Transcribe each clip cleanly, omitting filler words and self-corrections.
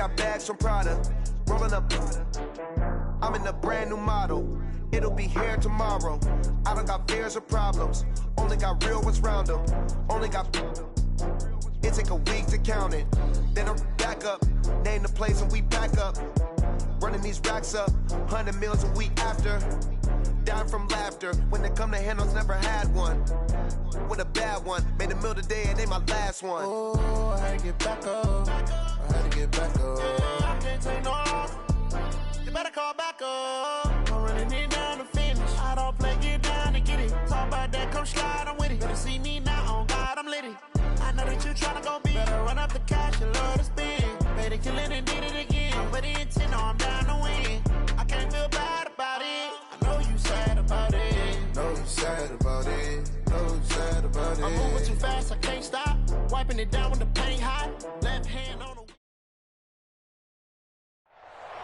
got bags from Prada, rolling up. I'm in a brand new model. It'll be here tomorrow. I don't got fears or problems. Only got real ones round them. Only got. It take a week to count it. Then I'm back up. Name the place and we back up. Running these racks up. 100 meals a week after. Dying from laughter. When they come to handles, never had one. With a bad one. Made a meal today and they my last one. Oh, I had to get back up. I had to get back up. I can't take no loss. You better call back up. I'm running it down to finish. I don't play, get down to get it. Talk about that, come slide, I'm with it. Better see me now, on God, I'm lit it. I know that you tryna go big. Better run up the cash and love to spend. Made it, kill it, and did it again. I'm with the intent, no, I'm down to win. I can't feel bad about it. I know you sad about it. Know you sad about it. Know you sad about it. I'm moving too fast, I can't stop. Wiping it down when the paint hot. Left hand on the...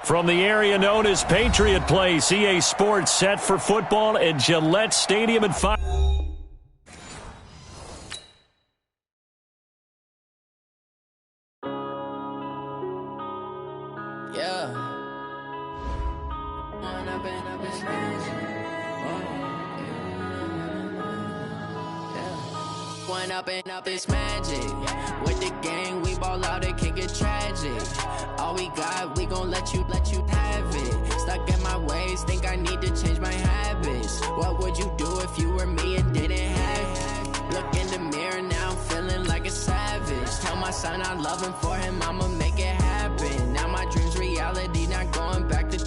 From the area known as Patriot Place, EA Sports set for football at Gillette Stadium at 5. Yeah. One up and up is magic. With the gang, we ball out, it can get tragic. All we got, we gon' let you have it. Stuck in my ways, think I need to change my habits. What would you do if you were me and didn't have it? Look in the mirror, now I'm feeling like a savage. Tell my son I love him, for him I'ma make it happen. Now my dream's reality, not going back to.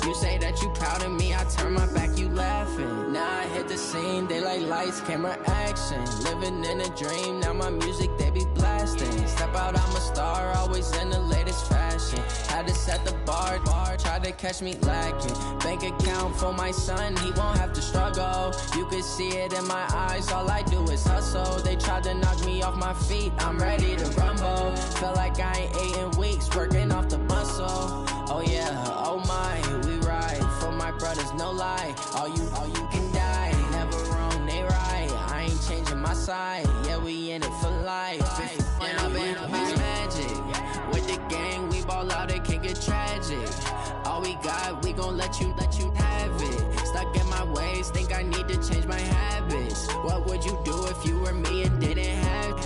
You say that you proud of me, I turn my back, you laughing. Now I hit the scene, they like lights, camera, action. Living in a dream, now my music, they be blasting. Step out, I'm a star, always in the latest fashion. Had to set the bar, tried to catch me lacking. Bank account for my son, he won't have to struggle. You could see it in my eyes, all I do is hustle. They tried to knock me off my feet, I'm ready to rumble. Feel like I ain't ate in weeks, working off the muscle. Oh yeah, oh my, we ride for my brothers, no lie. All you can die, never wrong, they right. I ain't changing my side, yeah, we in it for life. And I've been magic. With the gang, we ball out, it can get tragic. All we got, we gon' let you have it. Stuck in my ways, think I need to change my habits. What would you do if you were me and didn't have it?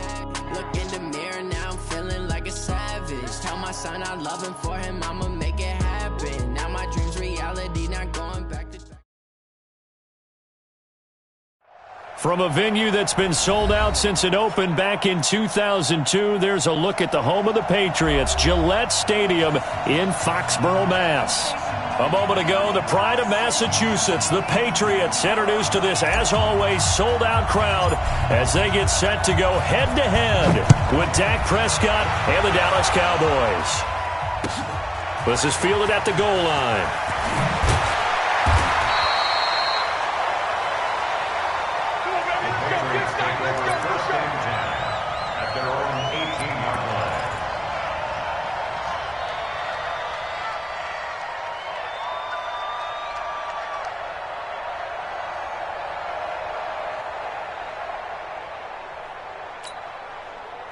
Look in the mirror, now I'm feeling like a savage. Tell my son I love him, for him I'ma make it happen. Now my dream's reality, not going back to... From a venue that's been sold out since it opened back in 2002, there's a look at the home of the Patriots, Gillette Stadium in Foxborough, Mass. A moment ago, the pride of Massachusetts, the Patriots, introduced to this, as always, sold-out crowd as they get set to go head-to-head with Dak Prescott and the Dallas Cowboys. This is fielded at the goal line.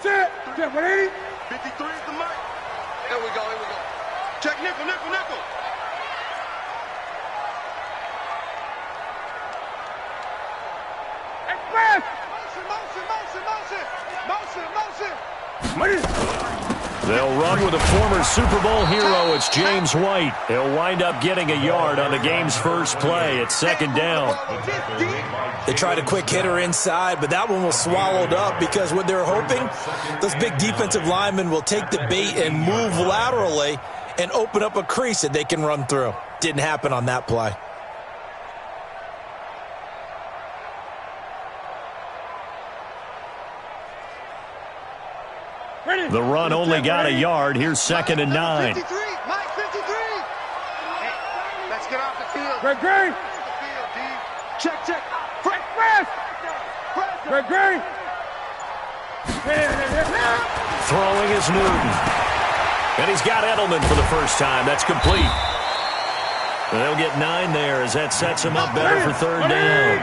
Check 180. 53 is the mic. Here we go. Check nickel. Express. Motion. They'll run with a former Super Bowl hero. It's James White. He'll wind up getting a yard on the game's first play. It's second down. They tried a quick hitter inside, but that one was swallowed up because what they're hoping, those big defensive linemen will take the bait and move laterally and open up a crease that they can run through. Didn't happen on that play. The run only got a yard. Here's second and 9. 53. Mike 53. Hey, let's get off the field. Greg. Check. Press. Greg. Throwing is Newton. And he's got Edelman for the first time. That's complete. They'll get 9 there as that sets them up better for third down.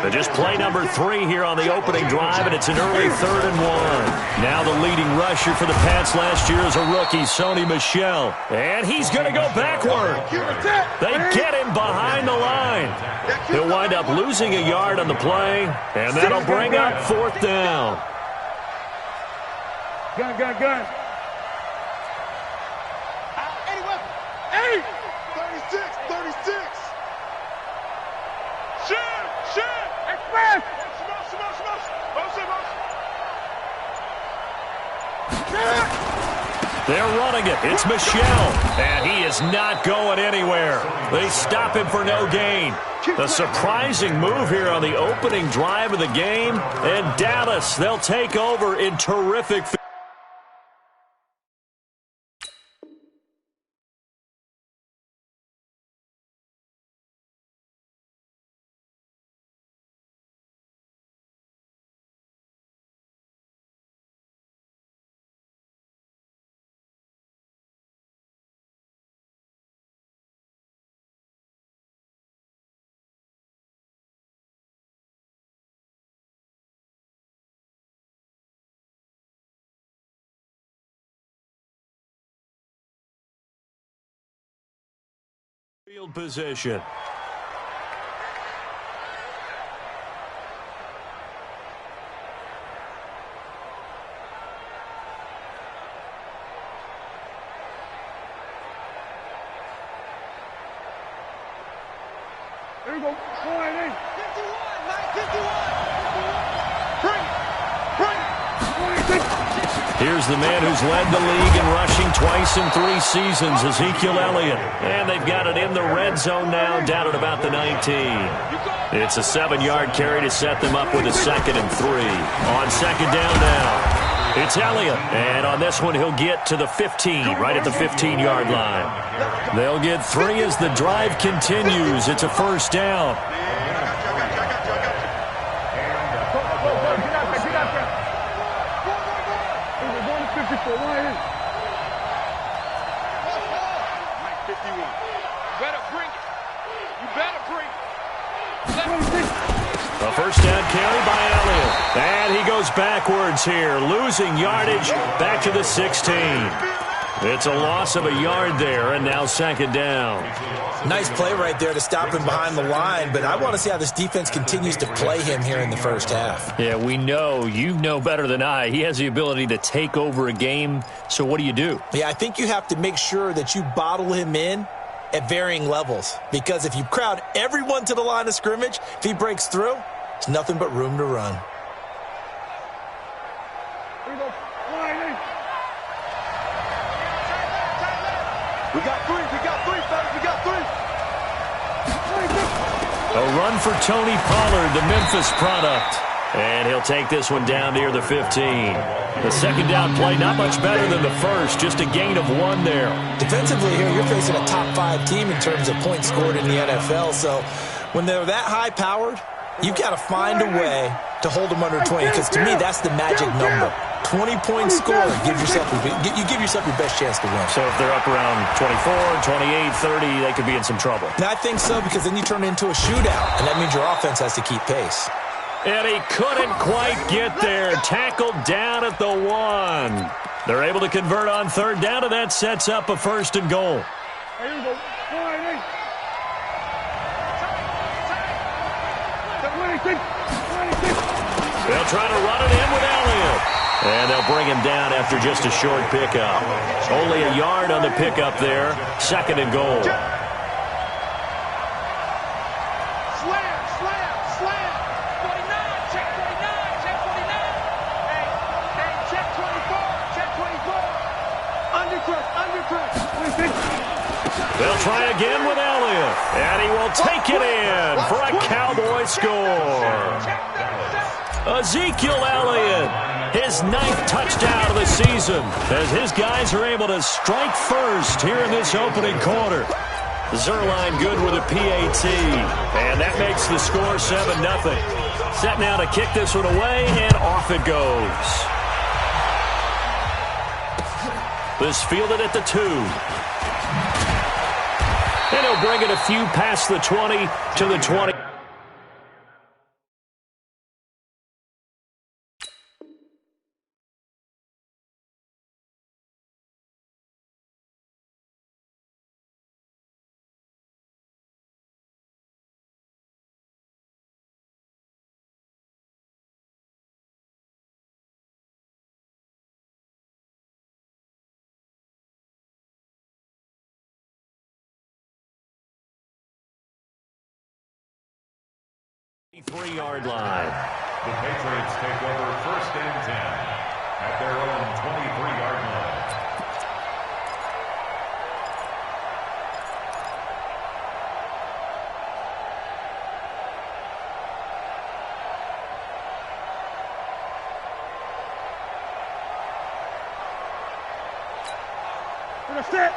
They just play number 3 here on the opening drive, and it's an early 3rd and 1. Now the leading rusher for the Pats last year is a rookie, Sony Michel. And he's going to go backward. They get him behind the line. He'll wind up losing a yard on the play, and that'll bring up 4th down. Gun. 36. Shoot! Express! They're running it. It's Michel, and he is not going anywhere. They stop him for no gain. A surprising move here on the opening drive of the game, and Dallas, they'll take over in terrific. Field position. There you go. Line in. 51. Here's the man who's led the league in rushing twice in 3 seasons, Ezekiel Elliott. And they've got it in the red zone now, down at about the 19. It's a 7-yard carry to set them up with a 2nd and 3. On 2nd down now, it's Elliott. And on this one, he'll get to the 15, right at the 15-yard line. They'll get 3 as the drive continues. It's a 1st down. A 1st down carry by Elliott. And he goes backwards here, losing yardage back to the 16. It's a loss of a yard there, and now 2nd down. Nice play right there to stop him behind the line, but I want to see how this defense continues to play him here in the first half. Yeah, we know. You know better than I. He has the ability to take over a game, so what do? Yeah, I think you have to make sure that you bottle him in at varying levels, because if you crowd everyone to the line of scrimmage, if he breaks through, it's nothing but room to run. We got 3, fellas. We got 3. A run for Tony Pollard, the Memphis product. And he'll take this one down near the 15. The 2nd down play, not much better than the first, just a gain of 1 there. Defensively here, you're facing a top 5 team in terms of points scored in the NFL. So when they're that high-powered, you've got to find a way to hold them under 20, because to me, that's the magic number. 20-point score, you give yourself your best chance to win. So if they're up around 24, 28, 30, they could be in some trouble. Now, I think so, because then you turn it into a shootout, and that means your offense has to keep pace. And he couldn't quite get there. Tackled down at the 1. They're able to convert on 3rd down, and that sets up a 1st and goal. There you go. Line in. 26. They'll try to run it in with Elliott. And they'll bring him down after just a short pickup. Only a yard on the pickup there. 2nd and goal. They'll try again with Elliott, and he will take it in for a Cowboy score. Ezekiel Elliott, his 9th touchdown of the season, as his guys are able to strike first here in this opening quarter. Zerline good with a PAT, and that makes the score 7-0. Set now to kick this one away, and off it goes. This fielded at the 2. And he'll bring it a few past the 20 to the 20. Three-yard line. The Patriots take over 1st and 10 at their own 23-yard line.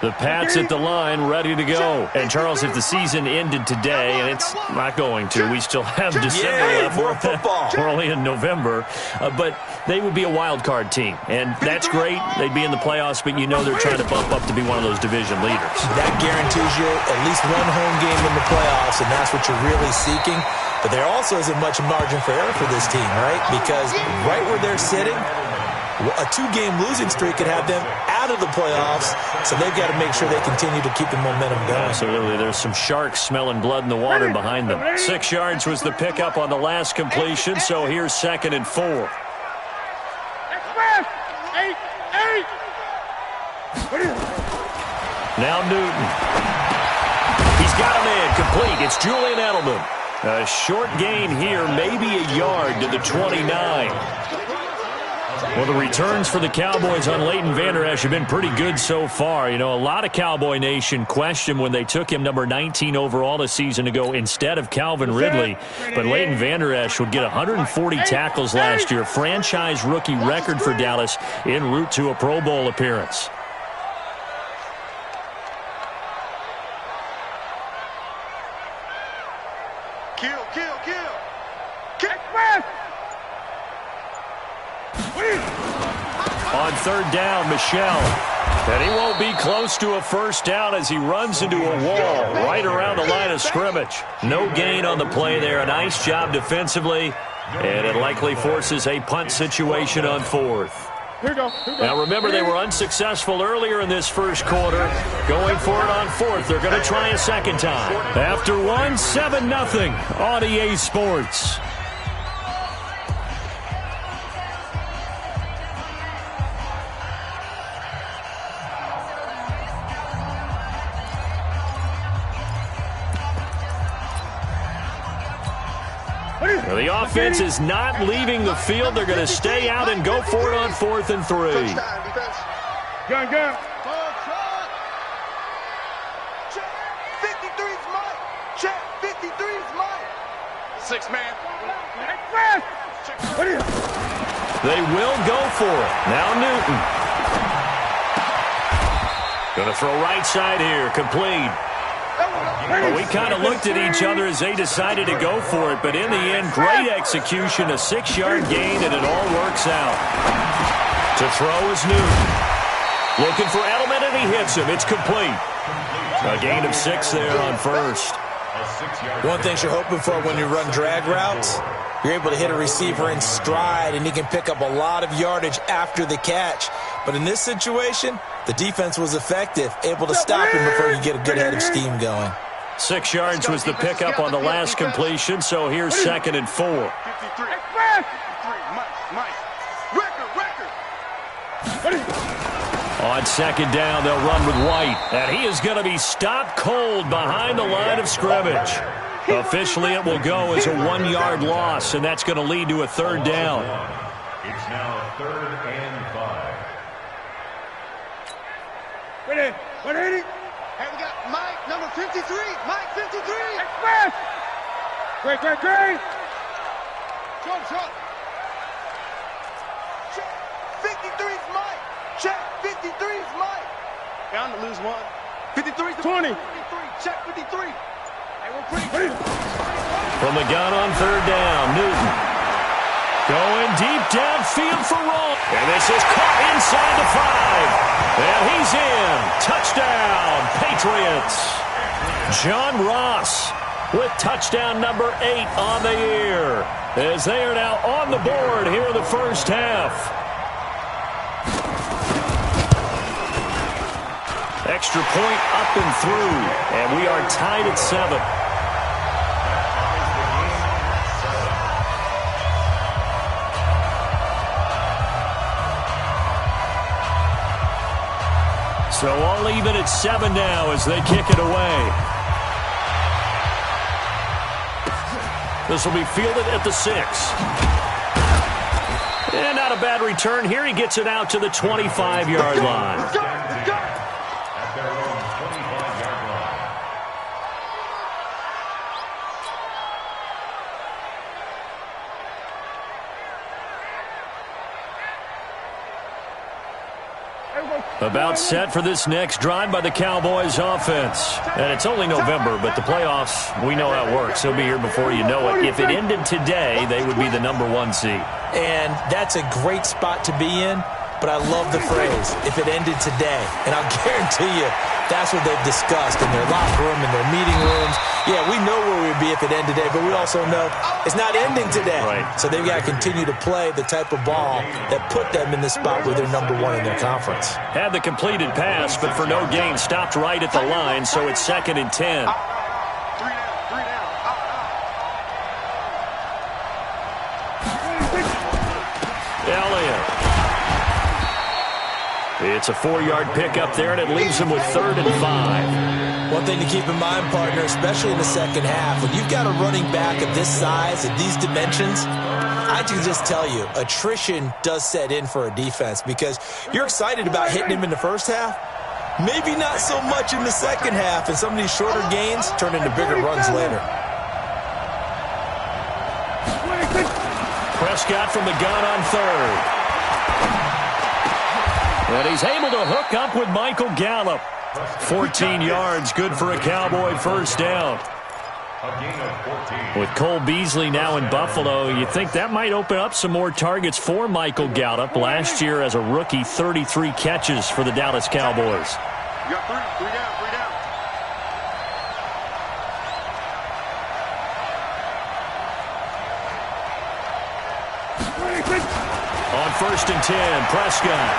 The Pats at the line, ready to go. And, Charles, if the season ended today, and it's not going to, we still have December left. More football. We're only in November. But they would be a wild card team. And that's great. They'd be in the playoffs, but you know they're trying to bump up to be one of those division leaders. That guarantees you at least one home game in the playoffs, and that's what you're really seeking. But there also isn't much margin for error for this team, right? Because right where they're sitting, a 2-game losing streak could have them out of the playoffs, so they've got to make sure they continue to keep the momentum going. Absolutely. There's some sharks smelling blood in the water behind them. 6 yards was the pickup on the last completion, so here's 2nd and 4. Now Newton. He's got him in, complete. It's Julian Edelman. A short gain here, maybe a yard to the 29. Well, the returns for the Cowboys on Leighton Vander Esch have been pretty good so far. You know, a lot of Cowboy Nation questioned when they took him number 19 overall a season ago instead of Calvin Ridley. But Leighton Vander Esch would get 140 tackles last year, franchise rookie record for Dallas en route to a Pro Bowl appearance. Kill. Kick back. On 3rd down, Michel. And he won't be close to a first down as he runs into a wall right around the line of scrimmage. No gain on the play there. A nice job defensively. And it likely forces a punt situation on 4th. Here we go. Now, remember, they were unsuccessful earlier in this first quarter. Going for it on 4th. They're going to try a second time. After 1, 7-0 on EA Sports. The offense is not leaving the field. They're going to stay out and go for it on 4th and 3. Gun. Check. 53's Mike. Check. 53's Mike. 6-man. They will go for it. Now Newton. Going to throw right side here. Complete. Well, we kind of looked at each other as they decided to go for it, but in the end, great execution, a 6-yard gain, and it all works out. To throw is Newton. Looking for Edelman, and he hits him. It's complete. A gain of 6 there on 1st. One thing you're hoping for when you run drag routes, you're able to hit a receiver in stride, and he can pick up a lot of yardage after the catch. But in this situation, the defense was effective, able to stop him before you get a good head of steam going. 6 yards was the pickup on the last completion, so here's 2nd and 4. On 2nd down, they'll run with White, and he is going to be stopped cold behind the line of scrimmage. Officially, it will go as a 1-yard loss, and that's going to lead to a 3rd down. It's now 3rd and 5. Ready? 180. Hey, we got Mike, number 53. Mike, 53. Express. Great. Short. Check. 53's Mike. Check. 53's Mike. Bound to lose 1. 53's 20. 53. Check 53. Hey, we're pretty. From the gun on 3rd down, Newton. Going deep downfield for Roll. And this is caught inside the 5. And he's in. Touchdown, Patriots. John Ross with touchdown number 8 on the year, as they are now on the board here in the first half. Extra point up and through, and we are tied at 7. So all even at 7 now as they kick it away. This will be fielded at the 6. And not a bad return here. He gets it out to the 25-yard line. At their own 25-yard line. About set for this next drive by the Cowboys offense. And it's only November, but the playoffs, we know how it works. They'll be here before you know it. If it ended today, they would be the number 1 seed. And that's a great spot to be in, but I love the phrase, if it ended today. And I'll guarantee you, that's what they've discussed in their locker room, in their meeting rooms. Yeah, we know where we'd be if it ended today, but we also know it's not ending today. Right. So they've got to continue to play the type of ball that put them in the spot where they're number 1 in their conference. Had the completed pass, but for no gain, stopped right at the line, so it's 2nd and 10. Elliott. It's a 4-yard pickup there, and it leaves him with 3rd and 5. One thing to keep in mind, partner, especially in the second half, when you've got a running back of this size, at these dimensions, I can just tell you, attrition does set in for a defense because you're excited about hitting him in the first half. Maybe not so much in the second half, and some of these shorter gains turn into bigger runs later. Prescott from the gun on 3rd. And he's able to hook up with Michael Gallup. 14 yards, good for a Cowboy first down. With Cole Beasley now in Buffalo, you think that might open up some more targets for Michael Gallup. Last year as a rookie, 33 catches for the Dallas Cowboys. You got 3 down, 3 down. On 1st and 10, Prescott.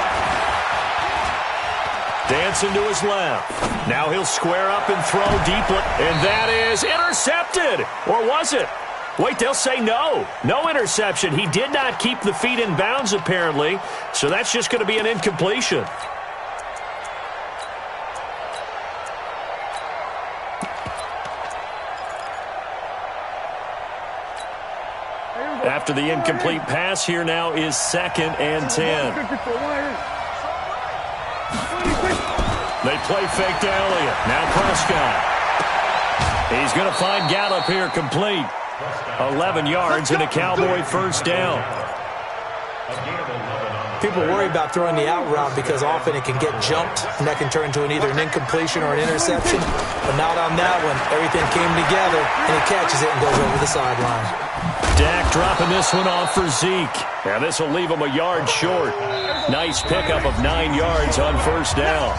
Dancing to his left. Now he'll square up and throw deeply. And that is intercepted. Or was it? Wait, they'll say no. No interception. He did not keep the feet in bounds, apparently. So that's just going to be an incompletion. After the incomplete pass, here now is 2nd and 10. They play fake to Elliott. Now Prescott. He's going to find Gallup here complete. 11 yards and a Cowboy first down. People worry about throwing the out route because often it can get jumped, and that can turn into either an incompletion or an interception. But not on that one. Everything came together, and he catches it and goes over the sideline. Dak dropping this one off for Zeke. And this will leave him a yard short. Nice pickup of 9 yards on first down.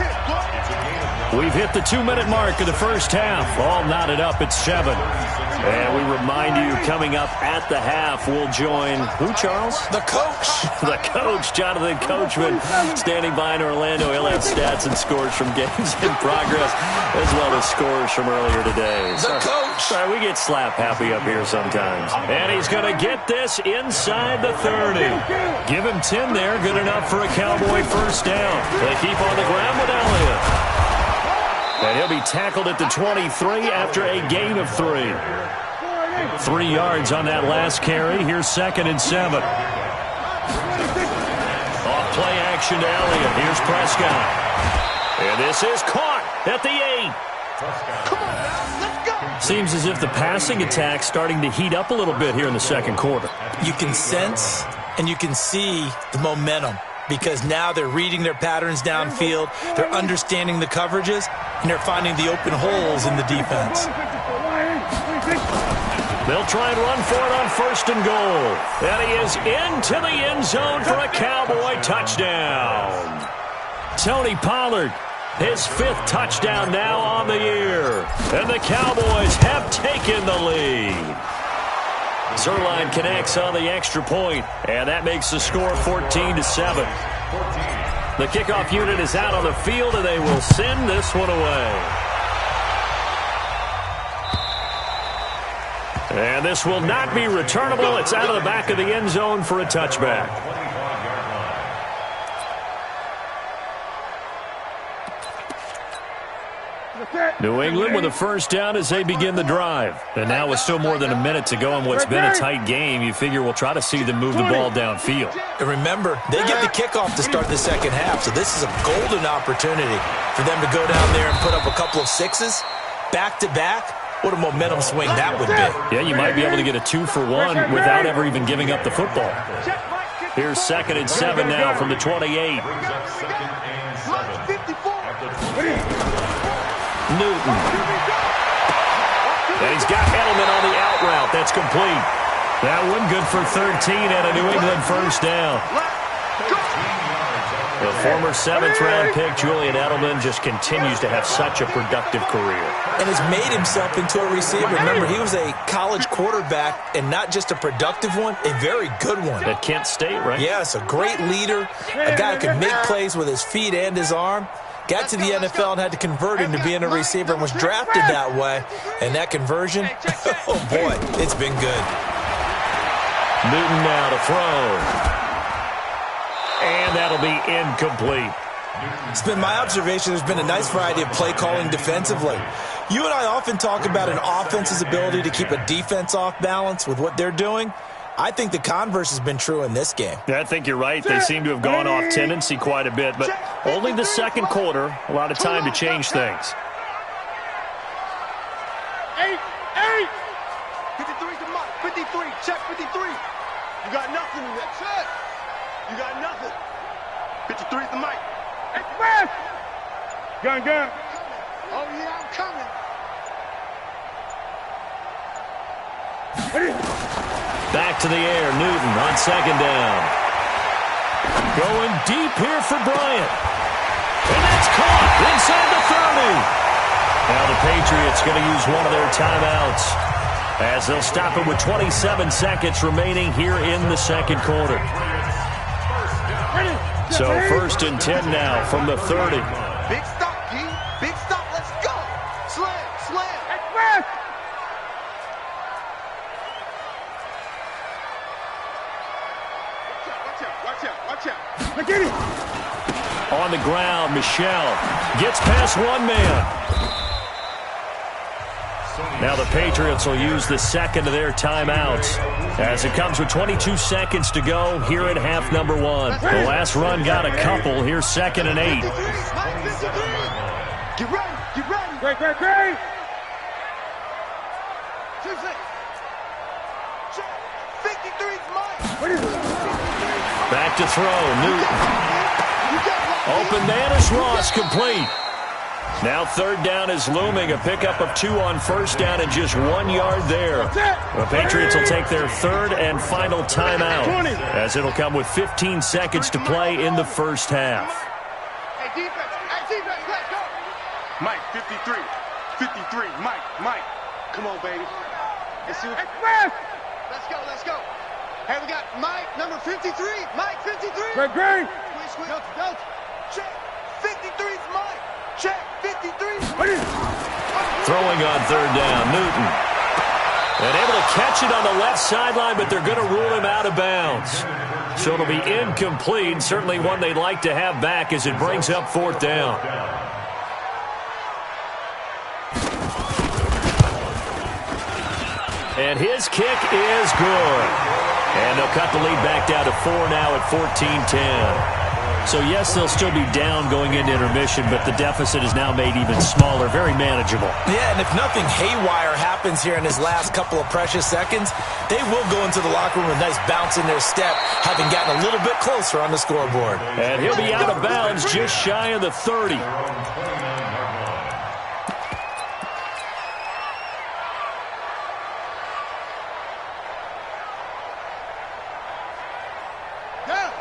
We've hit the 2-minute mark of the first half. All knotted up at 7. And we remind you, coming up at the half, we'll join who, Charles? The coach. The coach, Jonathan Coachman, standing by in Orlando. He'll have stats and scores from games in progress, as well as scores from earlier today. The coach. Sorry, we get slap happy up here sometimes. And he's going to get this inside the 30. Give him 10 there, good enough for a Cowboy first down. They keep on the ground with Elliott. And he'll be tackled at the 23 after a gain of 3. 3 yards on that last carry. Here's 2nd and 7. Off play action to Elliott. Here's Prescott. And this is caught at the 8. Seems as if the passing attack's starting to heat up a little bit here in the second quarter. You can sense and you can see the momentum because now they're reading their patterns downfield, they're understanding the coverages, and they're finding the open holes in the defense. They'll try and run for it on 1st and goal. And he is into the end zone for a Cowboy touchdown. Tony Pollard His 5th touchdown now on the year. And the Cowboys have taken the lead. Zerline connects on the extra point, and that makes the score 14-7. The kickoff unit is out on the field, and they will send this one away. And this will not be returnable. It's out of the back of the end zone for a touchback. New England with a first down as they begin the drive. And now with still more than a minute to go in what's been a tight game, you figure we'll try to see them move the ball downfield. And remember, they get the kickoff to start the second half, so this is a golden opportunity for them to go down there and put up a couple of sixes back-to-back. What a momentum swing that would be. Yeah, you might be able to get a 2-for-1 without ever even giving up the football. Here's 2nd and 7 now from the 28. Newton. And he's got Edelman on the out route. That's complete. That one good for 13 and a New England first down. The former 7th-round pick, Julian Edelman, just continues to have such a productive career. And has made himself into a receiver. Remember, he was a college quarterback, and not just a productive one, a very good one. At Kent State, right? Yes, a great leader, a guy who could make plays with his feet and his arm. Got to the NFL and had to convert into being a receiver and was drafted that way. And that conversion, oh boy, it's been good. Newton now to throw. And that'll be incomplete. It's been my observation there's been a nice variety of play calling defensively. You and I often talk about an offense's ability to keep a defense off balance with what they're doing. I think the converse has been true in this game. Yeah, I think you're right. They seem to have gone off tendency quite a bit, but only the second quarter, a lot of time to change things. 53 to Mike. 53. Check 53. You got nothing in that. Check. You got nothing. 53 to Mike. Express! Gun. Oh, yeah, I'm coming. Back to the air, Newton on 2nd down. Going deep here for Bryant. And that's caught inside the 30. Now the Patriots going to use one of their timeouts as they'll stop it with 27 seconds remaining here in the second quarter. So 1st and 10 now from the 30. Big stop, G. Big stop. Let's go. Slam. Express! Watch out. Look at it. On the ground, Michel gets past one man. Now the Patriots will use the second of their timeouts as it comes with 22 seconds to go here in half number 1. The last run got a couple. Here's 2nd and 8. Get ready. Great. Check. 53's Mike. Back to throw, Newton. Open man is Ross, complete. Now 3rd down is looming, a pickup of 2 on 1st down and just 1 yard there. The Patriots will take their 3rd and final timeout as it'll come with 15 seconds to play in the first half. Hey, defense, let's go. Mike, 53. Mike. Come on, baby. Let's see what... Express! Let's go. Hey, we got Mike, number 53. Mike, 53. Great. Squeeze. Don't. Check. 53's Mike. Check. 53's Mike. Throwing on 3rd down, Newton. And able to catch it on the left sideline, but they're going to rule him out of bounds. So it'll be incomplete, certainly one they'd like to have back as it brings up 4th down. And his kick is good. And they'll cut the lead back down to 4 now at 14-10. So, yes, they'll still be down going into intermission, but the deficit is now made even smaller, very manageable. Yeah, and if nothing haywire happens here in his last couple of precious seconds, they will go into the locker room with a nice bounce in their step, having gotten a little bit closer on the scoreboard. And he'll be out of bounds just shy of the 30.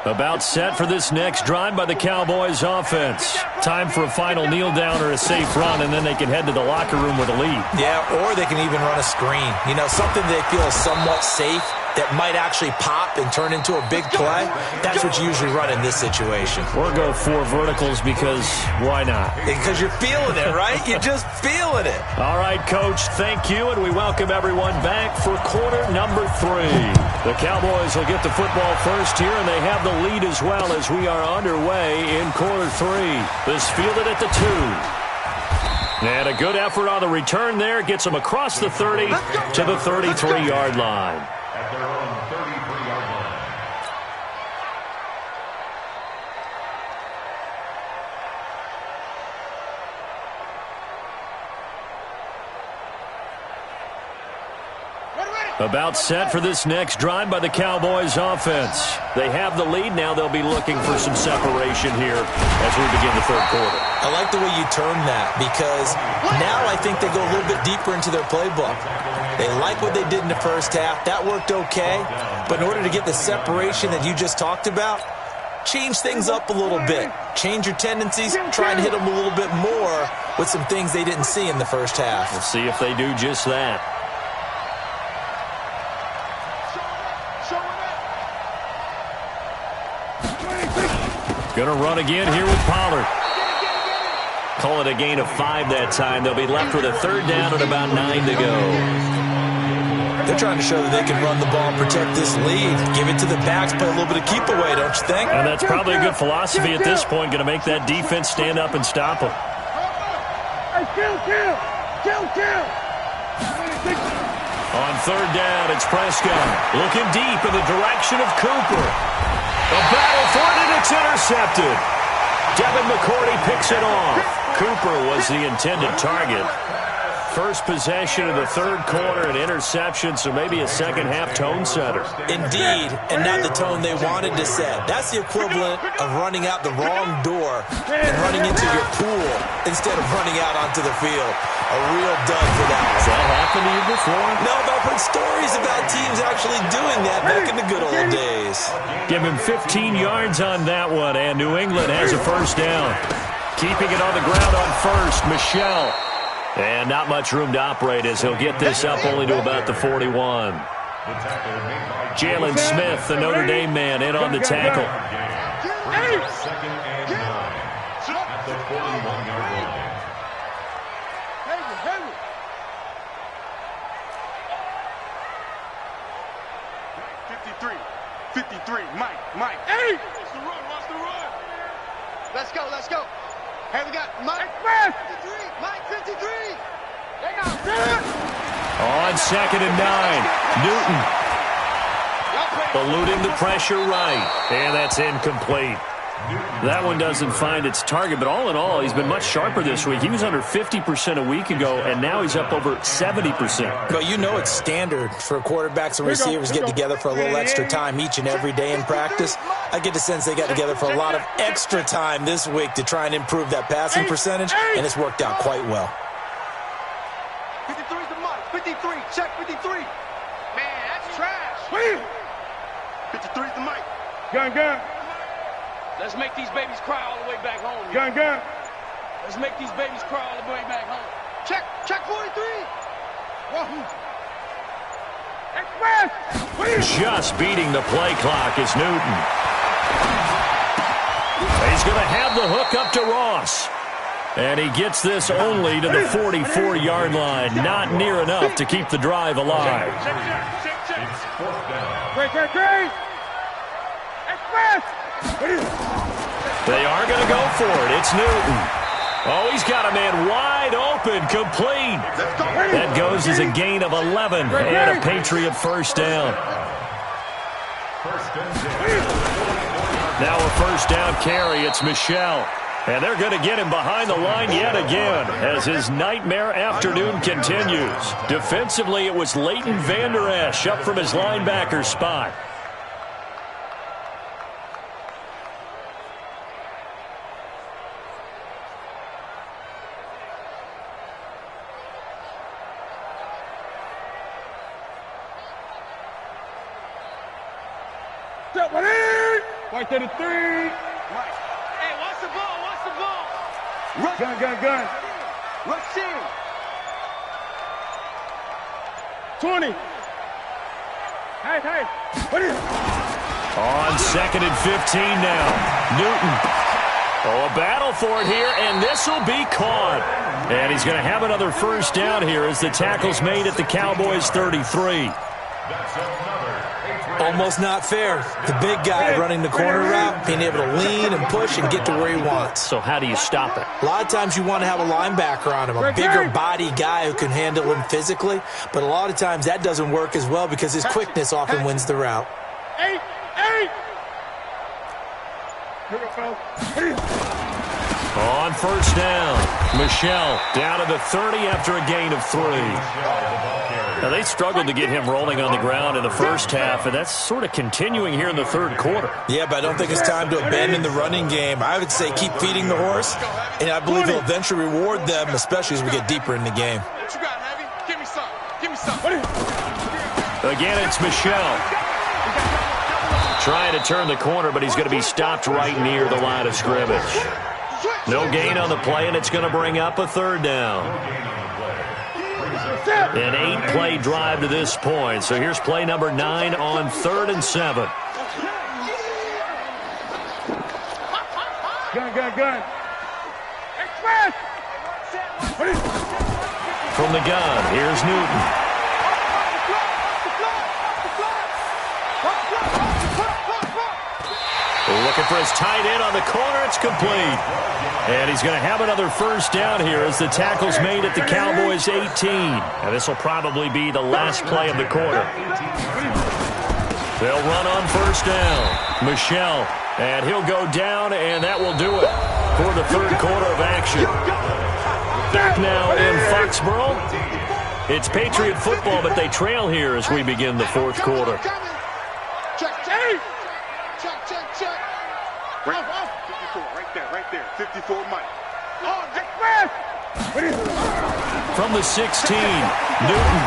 About set for this next drive by the Cowboys offense. Time for a final kneel down or a safe run, and then they can head to the locker room with a lead. Yeah, or they can even run a screen. You know, something they feel is somewhat safe that might actually pop and turn into a big play. That's what you usually run in this situation. Or go 4 verticals because why not? Because you're feeling it, right? You're just feeling it. All right, Coach, thank you, and we welcome everyone back for quarter number 3. The Cowboys will get the football first here, and they have the lead as well as we are underway in quarter 3. This fielded at the 2. And a good effort on the return there. Gets them across the 30 to the 33-yard line. At their own 33-yard line. About set for this next drive by the Cowboys offense. They have the lead. Now they'll be looking for some separation here as we begin the third quarter. I like the way you termed that because now I think they go a little bit deeper into their playbook. They like what they did in the first half. That worked okay. But in order to get the separation that you just talked about, change things up a little bit. Change your tendencies. Try and hit them a little bit more with some things they didn't see in the first half. We'll see if they do just that. Going to run again here with Pollard. Call it a gain of 5 that time. They'll be left with a third down and about 9 to go. They're trying to show that they can run the ball and protect this lead. Give it to the backs, play a little bit of keep away, don't you think? And that's probably a good philosophy at this point. Going to make that defense stand up and stop them. On third down, it's Prescott. Looking deep in the direction of Cooper. A battle for it, and it's intercepted. Devin McCourty picks it off. Cooper was the intended target. First possession of the third quarter, an interception, so maybe a second-half tone setter. Indeed, and not the tone they wanted to set. That's the equivalent of running out the wrong door and running into your pool instead of running out onto the field. A real dud for that one. Has that happened to you before? No, but I've heard stories about teams actually doing that back in the good old days. Give him 15 yards on that one, and New England has a first down. Keeping it on the ground on first, Michelle. And not much room to operate as he'll get this up only to about the 41. Jalen Smith, the Notre Dame man, in on the tackle. Second and 9 at the 41-yard line. 53, Mike. Hey! Watch the run. Let's go. Hey, we got Mike 53. Mike 53. They got it. On second and 9, Newton. Eluding the pressure right. And that's incomplete. That one doesn't find its target, but all in all, he's been much sharper this week. He was under 50% a week ago, and now he's up over 70%. But you know it's standard for quarterbacks and receivers get together for a little extra time each and every day in practice. I get the sense they got together for a lot of extra time this week to try and improve that passing percentage, and it's worked out quite well. 53 is the Mike. 53. Check 53. Man, that's trash. 53 is the Mike. Gun. Let's make these babies cry all the way back home. Gun. Let's make these babies cry all the way back home. Check 43. Express. Just beating the play clock is Newton. He's going to have the hook up to Ross. And he gets this only to the 44-yard line. Not near enough to keep the drive alive. It's fourth down. Great. Express. They are going to go for it. It's Newton. Oh, he's got a man wide open, complete. That goes as a gain of 11 and a Patriot first down. Now a first down carry. It's Michelle. And they're going to get him behind the line yet again as his nightmare afternoon continues. Defensively, it was Leighton Vander Esch up from his linebacker spot. Right to the 3. Mike. Hey, watch the ball. Gun. Rush in. 20. Hey. What is it? On 2nd and 15 now. Newton. Oh, a battle for it here, and this will be caught. And he's going to have another first down here as the tackle's made at the Cowboys' 33. Almost not fair. The big guy running the corner route, being able to lean and push and get to where he wants. So how do you stop it? A lot of times you want to have a linebacker on him, a bigger body guy who can handle him physically. But a lot of times that doesn't work as well because his quickness often wins the route. 8. On first down, Michelle down to the 30 after a gain of 3. Now, they struggled to get him rolling on the ground in the first half, and that's sort of continuing here in the third quarter. Yeah, but I don't think it's time to abandon the running game. I would say keep feeding the horse, and I believe he'll eventually reward them, especially as we get deeper in the game. What you got, Heavy? Give me some. Again, it's Michelle. Trying to turn the corner, but he's going to be stopped right near the line of scrimmage. No gain on the play, and it's going to bring up a third down. An 8-play drive to this point. So here's play number 9 on 3rd and 7. Gun. Express! From the gun, here's Newton. Looking for his tight end on the corner. It's complete. And he's going to have another first down here as the tackle's made at the Cowboys' 18. Now, this will probably be the last play of the quarter. They'll run on first down. Michelle, and he'll go down, and that will do it for the third quarter of action. Back now in Foxborough. It's Patriot football, but they trail here as we begin the fourth quarter. Check. Right there. 54, Mike. From the 16, Newton.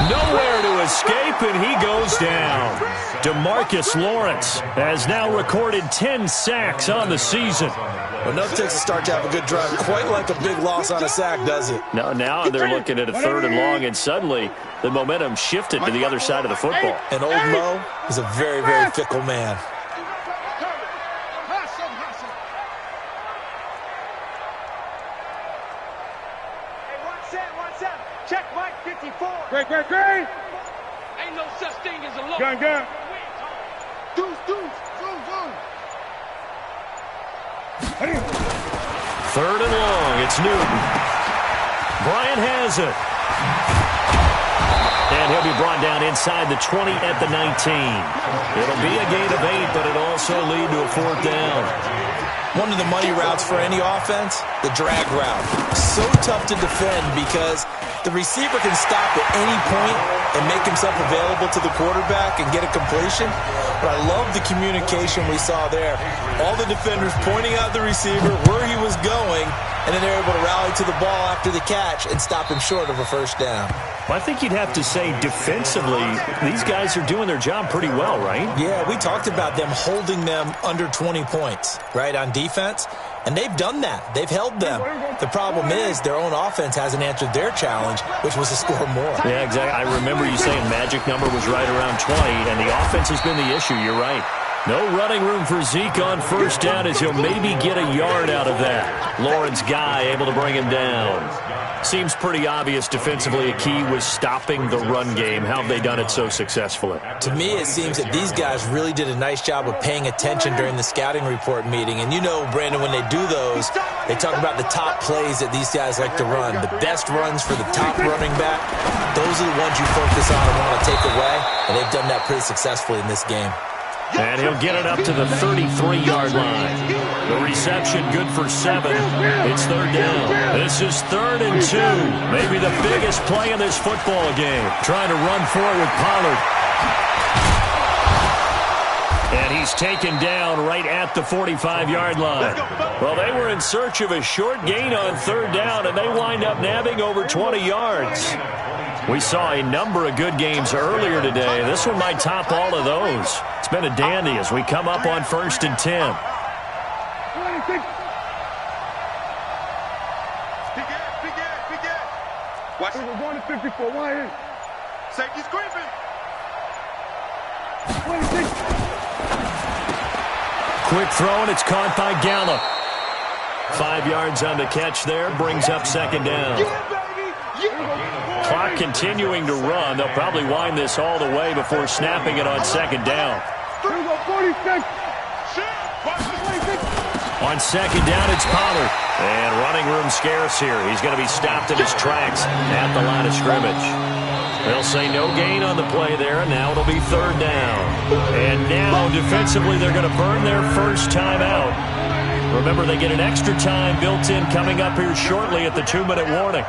Nowhere to escape, and he goes down. DeMarcus Lawrence has now recorded 10 sacks on the season. Enough takes to start to have a good drive. Quite like a big loss on a sack, does it? Now they're looking at a 3rd and long, and suddenly the momentum shifted to the other side of the football. And old Mo is a very, very fickle man. Check Mike 54. Great. Ain't no such thing as a low. Gun. Deuce. Zoom. 3rd and long, it's Newton. Bryant has it. And he'll be brought down inside the 20 at the 19. It'll be a gain of 8, but it'll also lead to a 4th down. One of the money routes for any offense, the drag route. So tough to defend because the receiver can stop at any point and make himself available to the quarterback and get a completion. But I love the communication we saw there. All the defenders pointing out the receiver, where he was going, and then they're able to rally to the ball after the catch and stop him short of a first down. Well, I think you'd have to say defensively, these guys are doing their job pretty well, right? Yeah, we talked about them holding them under 20 points, right, on defense. And they've done that. They've held them. The problem is their own offense hasn't answered their challenge, which was to score more. Yeah, exactly. I remember you saying magic number was right around 20, and the offense has been the issue. You're right. No running room for Zeke on first down as he'll maybe get a yard out of that. Lawrence Guy able to bring him down. Seems pretty obvious defensively a key was stopping the run game. How have they done it so successfully? To me, it seems that these guys really did a nice job of paying attention during the scouting report meeting. And you know, Brandon, when they do those, they talk about the top plays that these guys like to run. The best runs for the top running back, those are the ones you focus on and want to take away. And they've done that pretty successfully in this game. And he'll get it up to the 33-yard line. The reception good for 7. It's 3rd down. This is 3rd and 2. Maybe the biggest play in this football game. Trying to run for it with Pollard. And he's taken down right at the 45-yard line. Well, they were in search of a short gain on 3rd down, and they wind up nabbing over 20 yards. We saw a number of good games earlier today. This one might top all of those. It's been a dandy as we come up on 1st and 10. Watch it. We're going to 54. Why in? Safety's creeping. 26. Quick throw, and it's caught by Gallup. 5 yards on the catch there, brings up second down. Clock continuing to run. They'll probably wind this all the way before snapping it on second down. Here we go, 46. On second down, it's Pollard. And running room scarce here. He's going to be stopped in his tracks at the line of scrimmage. They'll say no gain on the play there, and now it'll be third down. And now, defensively, they're going to burn their first timeout. Remember, they get an extra time built in coming up here shortly at the 2-minute warning.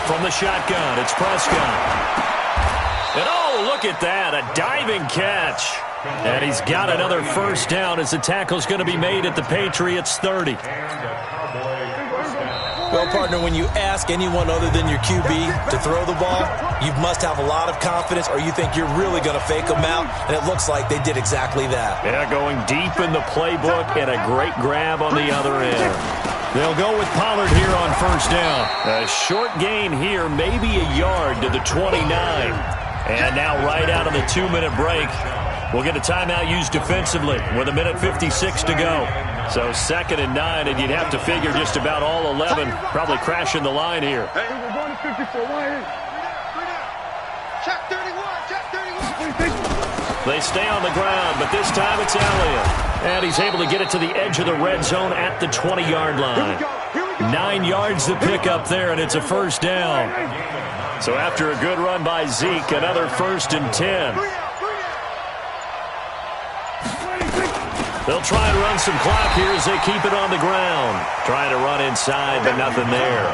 From the shotgun, it's Prescott. And oh, look at that, a diving catch. And he's got another first down as the tackle's going to be made at the Patriots 30. Well, partner, when you ask anyone other than your QB to throw the ball, you must have a lot of confidence, or you think you're really going to fake them out, and it looks like they did exactly that. Yeah, going deep in the playbook and a great grab on the other end. They'll go with Pollard here on first down. A short gain here, maybe a yard to the 29. And now right out of the 2-minute break, we'll get a timeout used defensively with 1:56 to go. So 2nd and 9, and you'd have to figure just about all 11 probably crashing the line here. We're going to 54. Why in? Check 31. Check 31. They stay on the ground, but this time it's Elliott. And he's able to get it to the edge of the red zone at the 20-yard line. 9 yards to pick up there, and it's a first down. So after a good run by Zeke, another 1st and 10. They'll try and run some clock here as they keep it on the ground. Trying to run inside, but nothing there.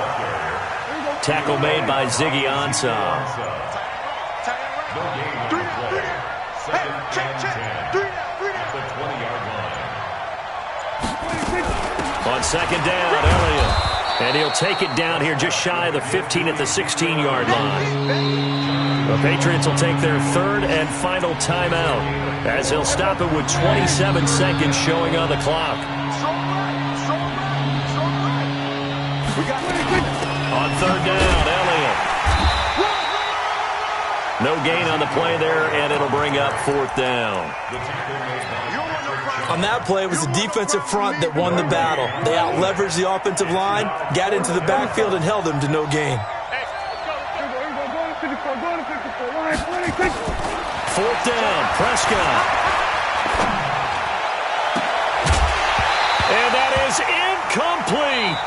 Tackle made by Ziggy Ansah. On second down, Elliott. And he'll take it down here just shy of the 15 at the 16-yard line. The Patriots will take their 3rd and final timeout as they'll stop it with 27 seconds showing on the clock. On 3rd down, Elliott. No gain on the play there, and it'll bring up 4th down. On that play, it was the defensive front that won the battle. They out-leveraged the offensive line, got into the backfield, and held them to no gain. 4th down, Prescott. And that is incomplete.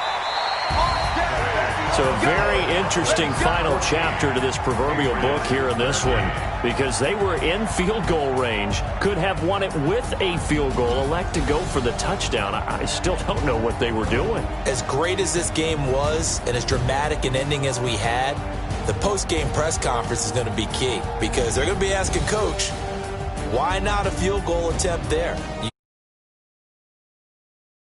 So a very interesting final chapter to this proverbial book here in this one, because they were in field goal range, could have won it with a field goal, elect to go for the touchdown. I still don't know what they were doing. As great as this game was and as dramatic an ending as we had, the post-game press conference is going to be key, because they're going to be asking Coach, why not a field goal attempt there?